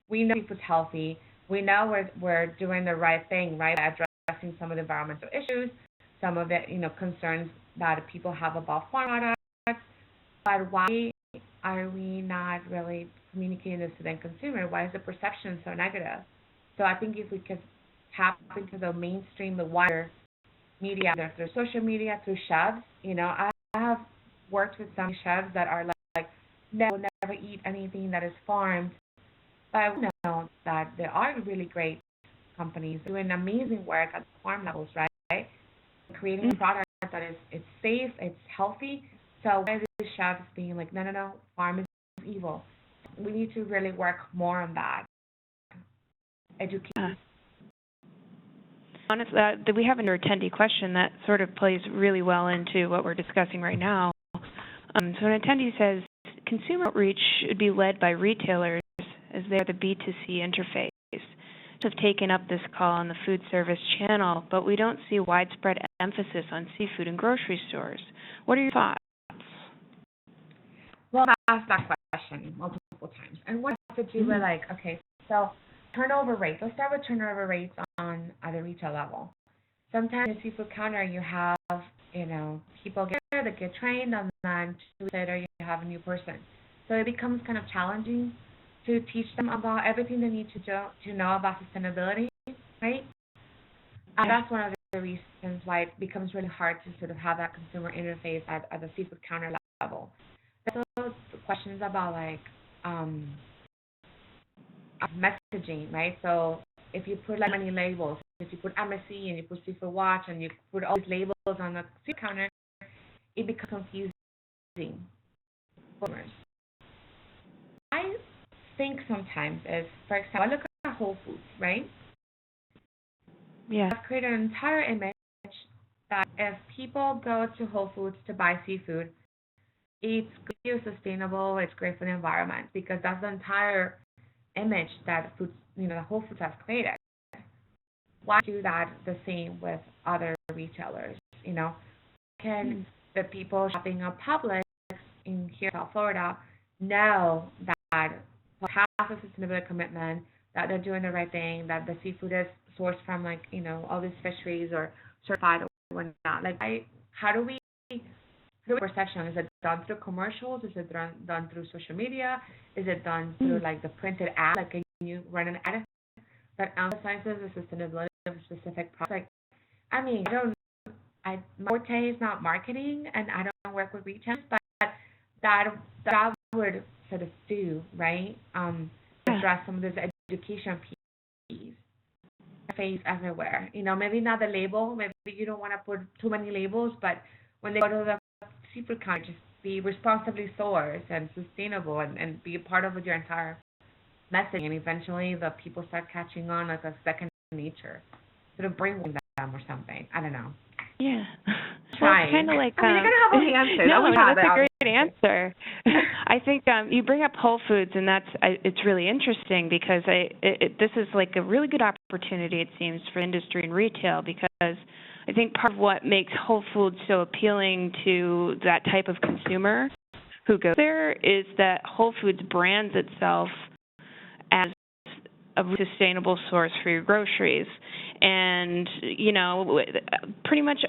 We know food's healthy. We know we're doing the right thing, right? By addressing some of the environmental issues, some of the, concerns that people have about farm products. But why are we not really communicating this to the consumer? Why is the perception so negative? So I think if we could tap into the mainstream, the wider media, either through social media, through chefs, I have worked with some chefs that are like never eat anything that is farmed. But I know that there are really great companies doing amazing work at the farm levels, right? Creating products that it's safe, it's healthy. So why are the chefs being like, no, no, no, farm is evil? We need to really work more on that. Educate. Honestly, we have another attendee question that sort of plays really well into what we're discussing right now. So an attendee says, consumer outreach should be led by retailers as they are the B2C interface. Have taken up this call on the food service channel, but we don't see widespread emphasis on seafood in grocery stores. What are your thoughts? Well, I've asked that question multiple times. And what has to do with, like, okay, so turnover rates. Let's start with turnover rates at the retail level. Sometimes at the seafood counter, you have, people get there, they get trained, and then 2 weeks later, you have a new person. So it becomes kind of challenging to teach them about everything they need to do to know about sustainability, right? That's one of the reasons why it becomes really hard to sort of have that consumer interface at the seafood counter level. There's also questions about like messaging, right? So if you put like many labels, if you put MSC and you put Seafood Watch and you put all these labels on the seafood counter, it becomes confusing for consumers. I think sometimes is, for example, I look at Whole Foods, right? Yeah. I've created an entire image that if people go to Whole Foods to buy seafood, it's good, sustainable, it's great for the environment, because that's the entire image that Whole Foods has created. Why do that the same with other retailers? Can the people shopping at Publix in here in South Florida know that have a sustainability commitment, that they're doing the right thing, that the seafood is sourced from all these fisheries or certified or whatnot? Like, how do we perception? Is it done through commercials? Is it done through social media? Is it done through like the printed ad? Like, can you run an ad that emphasizes the sustainability of a specific product? I mean, my forte is not marketing, and I don't work with retailers, but that would sort of do, right? Address some of those education pieces. Face everywhere. Maybe not the label. Maybe you don't want to put too many labels, but when they go to the seafood counter, just be responsibly sourced and sustainable, and be a part of your entire messaging. And eventually, the people start catching on like a second nature, sort of bring them or something. I don't know. Yeah. Well, it's kind of like. I mean, you're gonna have all the answers. No, that's a great answer. I think you bring up Whole Foods, and it's really interesting because this is like a really good opportunity, it seems, for industry and retail, because I think part of what makes Whole Foods so appealing to that type of consumer who goes there is that Whole Foods brands itself as a sustainable source for your groceries. And pretty much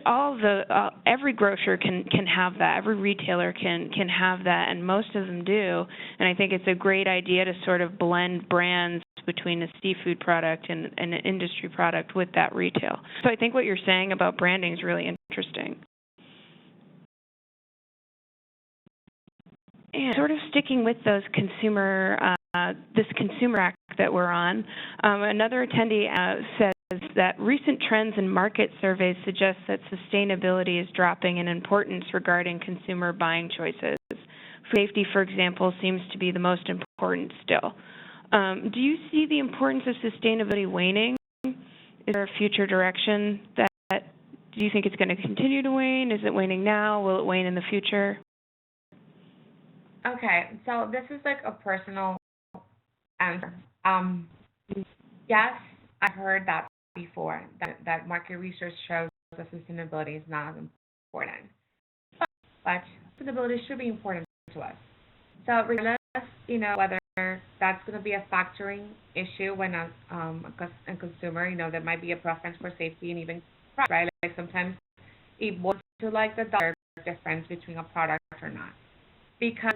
every grocer can have that. Every retailer can have that, and most of them do. And I think it's a great idea to sort of blend brands between a seafood product and an industry product with that retail. So I think what you're saying about branding is really interesting. And sort of sticking with those this consumer act that we're on, another attendee says that recent trends in market surveys suggest that sustainability is dropping in importance regarding consumer buying choices. Safety, for example, seems to be the most important still. Do you see the importance of sustainability waning? Is there a future direction do you think it's going to continue to wane? Is it waning now? Will it wane in the future? Okay, so this is like a personal answer. Yes, I've heard that before, that market research shows that sustainability is not important. But sustainability should be important to us. So regardless, whether that's going to be a factoring issue when a consumer, there might be a preference for safety and even price, right? Like sometimes it boils to like the dollar difference between a product or not. Because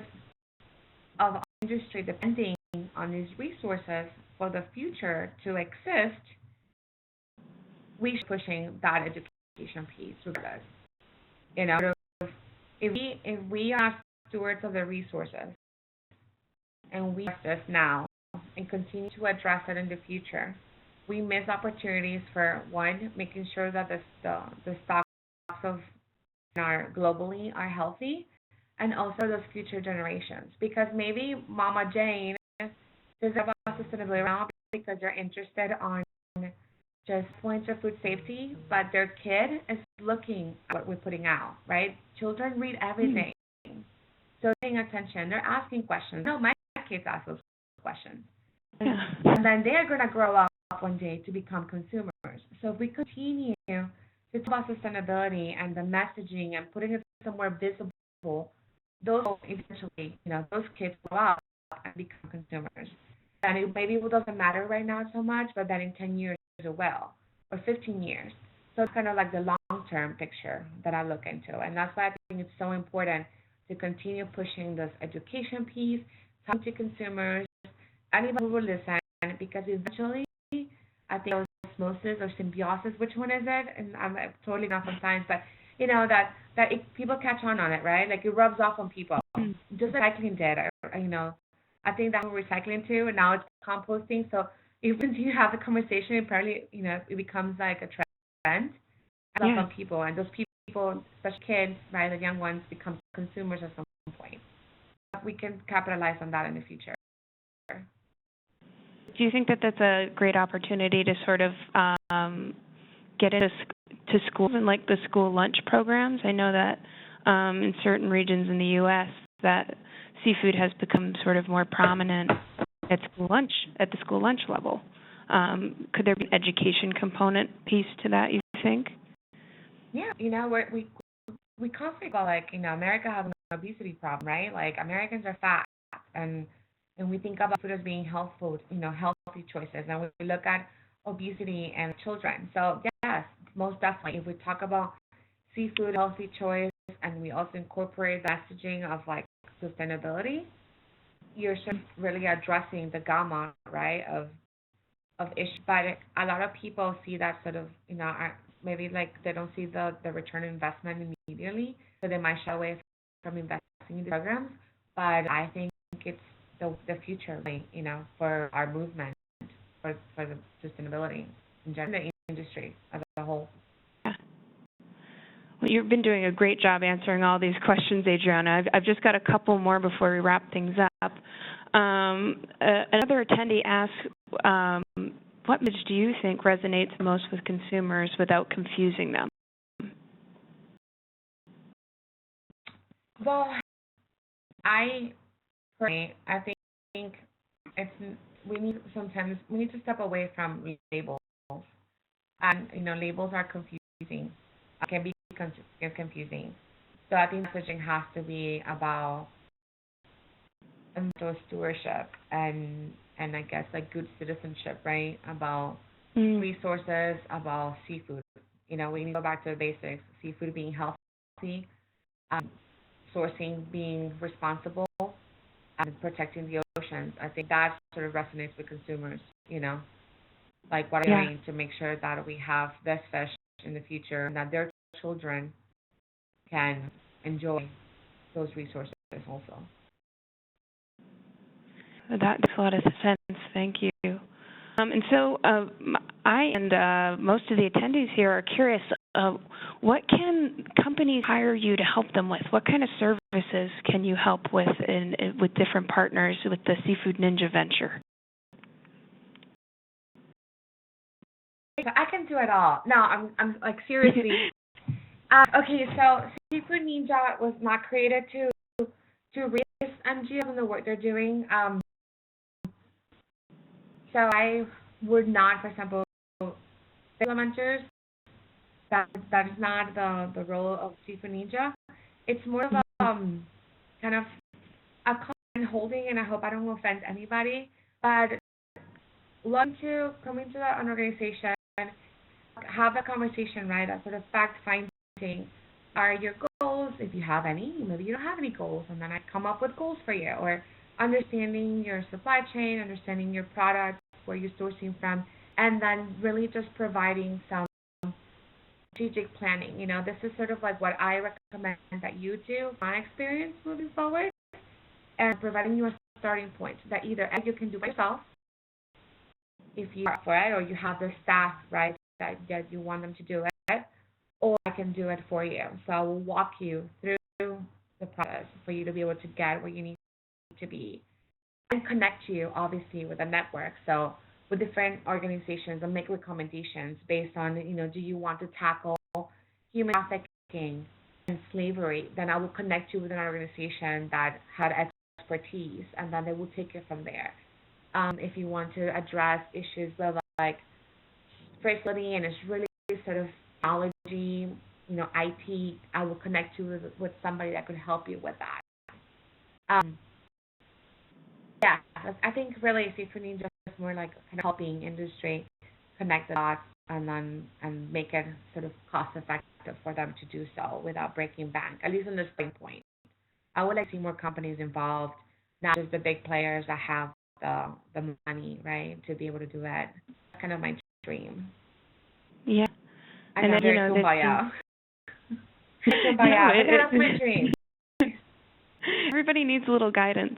of our industry depending on these resources for the future to exist, we should be pushing that education piece regardless. If we are stewards of the resources and we address this now and continue to address it in the future, we miss opportunities for, one, making sure that the stocks of are globally are healthy, and also those future generations. Because maybe Mama Jane does about sustainability now because they're interested on just points of food safety, but their kid is looking at what we're putting out, right? Children read everything. So paying attention, they're asking questions. No, my kids ask those questions. Yeah. And then they're going to grow up one day to become consumers. So if we continue to talk about sustainability and the messaging and putting it somewhere visible, those eventually, those kids grow up and become consumers. And maybe it doesn't matter right now so much, but then in 10 years it will, or 15 years. So it's kind of like the long-term picture that I look into. And that's why I think it's so important to continue pushing this education piece, talking to consumers, anybody who will listen, because eventually, I think osmosis or symbiosis, which one is it? And I'm totally not from science, but people catch on it, right? Like it rubs off on people, just like recycling did. I think that's what we're recycling too, and now it's composting. So if you have the conversation, apparently, it becomes like a trend. I love on people, and those people, especially kids, right, the young ones, become consumers at some point. We can capitalize on that in the future. Do you think that that's a great opportunity to sort of get into to schools and like the school lunch programs? I know that in certain regions in the U.S. that seafood has become sort of more prominent at the school lunch level. Could there be an education component piece to that, you think? Yeah, we constantly go like, America has an obesity problem, right? Like Americans are fat, and we think about food as being healthful, healthy choices, and we look at obesity and children. So yes, most definitely, if we talk about seafood, healthy choice, and we also incorporate messaging of like sustainability, you're sort of really addressing the gamut, right, of issues. But a lot of people see that sort of, maybe like they don't see the return on investment immediately, so they might shy away from investing in the programs. But I think it's the future, for our movement, for the sustainability in general, the industry as a whole. Yeah. Well, you've been doing a great job answering all these questions, Adriana. I've just got a couple more before we wrap things up. Another attendee asked, what message do you think resonates most with consumers without confusing them? Well, I think we need to step away from labels. And labels are confusing. Can be confusing. So I think messaging has to be about stewardship and I guess like good citizenship, right? About resources, about seafood. We need to go back to the basics. Seafood being healthy, sourcing being responsible, and protecting the oceans. I think that sort of resonates with consumers, like what are we doing to make sure that we have this fish in the future and that their children can enjoy those resources also. That makes a lot of sense. Thank you. And so I and most of the attendees here are curious, what can companies hire you to help them with? What kind of services can you help with with different partners with the Seafood Ninja venture? I can do it all. No, I'm like seriously. Okay, so Seafood Ninja was not created to raise NGOs and the work they're doing. So I would not, for example, implementers. That is not the role of Seafood Ninja. It's more of a kind of a comment holding, and I hope I don't offend anybody. But love to come into an organization, have a conversation, right? A sort of fact-finding. Are your goals, if you have any, maybe you don't have any goals, and then I come up with goals for you, or understanding your supply chain, understanding your product, where you're sourcing from, and then really just providing some strategic planning. This is sort of like what I recommend that you do, my experience moving forward, and providing you a starting point that either you can do by yourself, if you are for it, or you have the staff, right, that you want them to do it, or I can do it for you. So I will walk you through the process for you to be able to get where you need to be and connect you, obviously, with a network. So with different organizations and make recommendations based on, do you want to tackle human trafficking and slavery? Then I will connect you with an organization that had expertise, and then they will take it from there. If you want to address issues with like traceability and it's really sort of technology, IT, I will connect you with somebody that could help you with that. Yeah, I think really seafood needs just more like kind of helping industry connect the dots and make it sort of cost effective for them to do so without breaking bank, at least in this point. I would like to see more companies involved, not just the big players that have the money, right, to be able to do it. That's kind of my dream. Yeah. I know, very kumbaya. Kumbaya, that's my dream. Everybody needs a little guidance,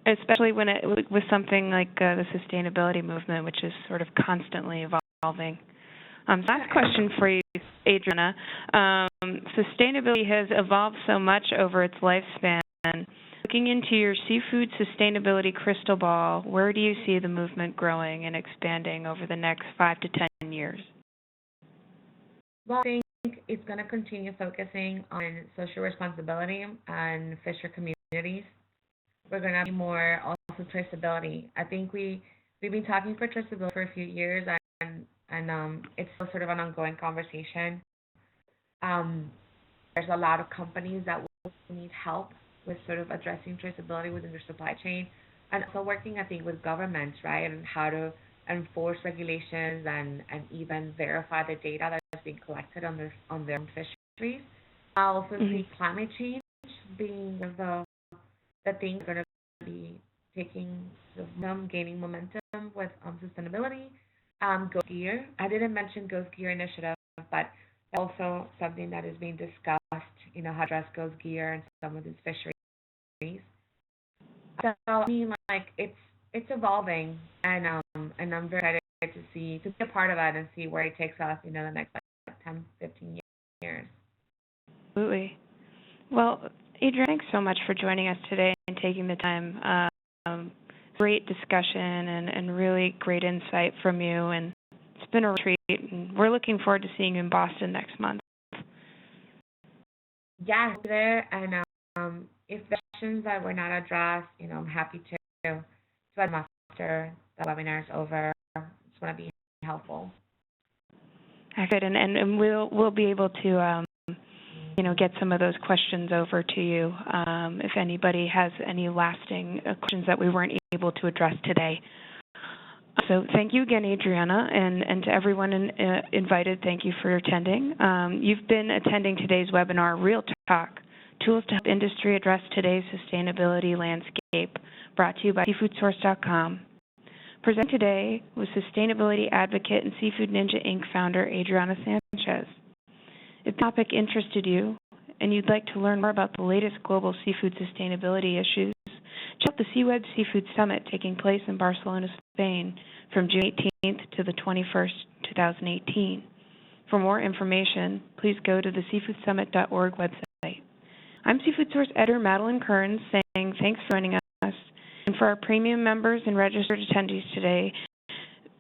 especially when with something like the sustainability movement, which is sort of constantly evolving. Last question for you, Adriana. Sustainability has evolved so much over its lifespan. Looking into your seafood sustainability crystal ball, where do you see the movement growing and expanding over the next 5 to 10 years? Well, I think it's going to continue focusing on social responsibility and fisher communities. We're going to be more also traceability. I think we've been talking for traceability for a few years, and it's still sort of an ongoing conversation. There's a lot of companies that will need help with sort of addressing traceability within their supply chain, and also working, I think, with governments, right, and how to enforce regulations and even verify the data that's being collected on their own fisheries. I also see climate change being the thing that's going to be gaining momentum with sustainability. Ghost Gear. I didn't mention Ghost Gear initiative, but also something that is being discussed, how to address Ghost Gear and some of these fisheries. So I mean, like it's evolving, and I'm very excited to be a part of it and see where it takes us, the next 10, 15 years. Absolutely. Well, Adriana, thanks so much for joining us today and taking the time. Great discussion and really great insight from you, and it's been a treat, and we're looking forward to seeing you in Boston next month. Yeah, there, and if the questions that were not addressed, I'm happy to add them after the webinar is over. It's going to be helpful. Good, and we'll be able to get some of those questions over to you if anybody has any lasting questions that we weren't able to address today. So thank you again, Adriana, and to everyone invited, thank you for attending. You've been attending today's webinar, Real Talk, Tools to Help Industry Address Today's Sustainability Landscape, brought to you by seafoodsource.com. Present today was sustainability advocate and Seafood Ninja Inc. founder, Adriana Sanchez. If the topic interested you and you'd like to learn more about the latest global seafood sustainability issues, check out the SeaWeb Seafood Summit taking place in Barcelona, Spain from June 18th to the 21st, 2018. For more information, please go to the seafoodsummit.org website. I'm Seafood Source editor Madeline Kearns saying thanks for joining us. And for our premium members and registered attendees today,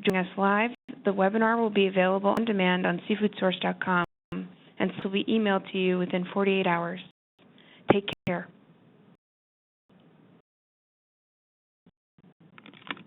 joining us live, the webinar will be available on demand on seafoodsource.com and will be emailed to you within 48 hours. Take care.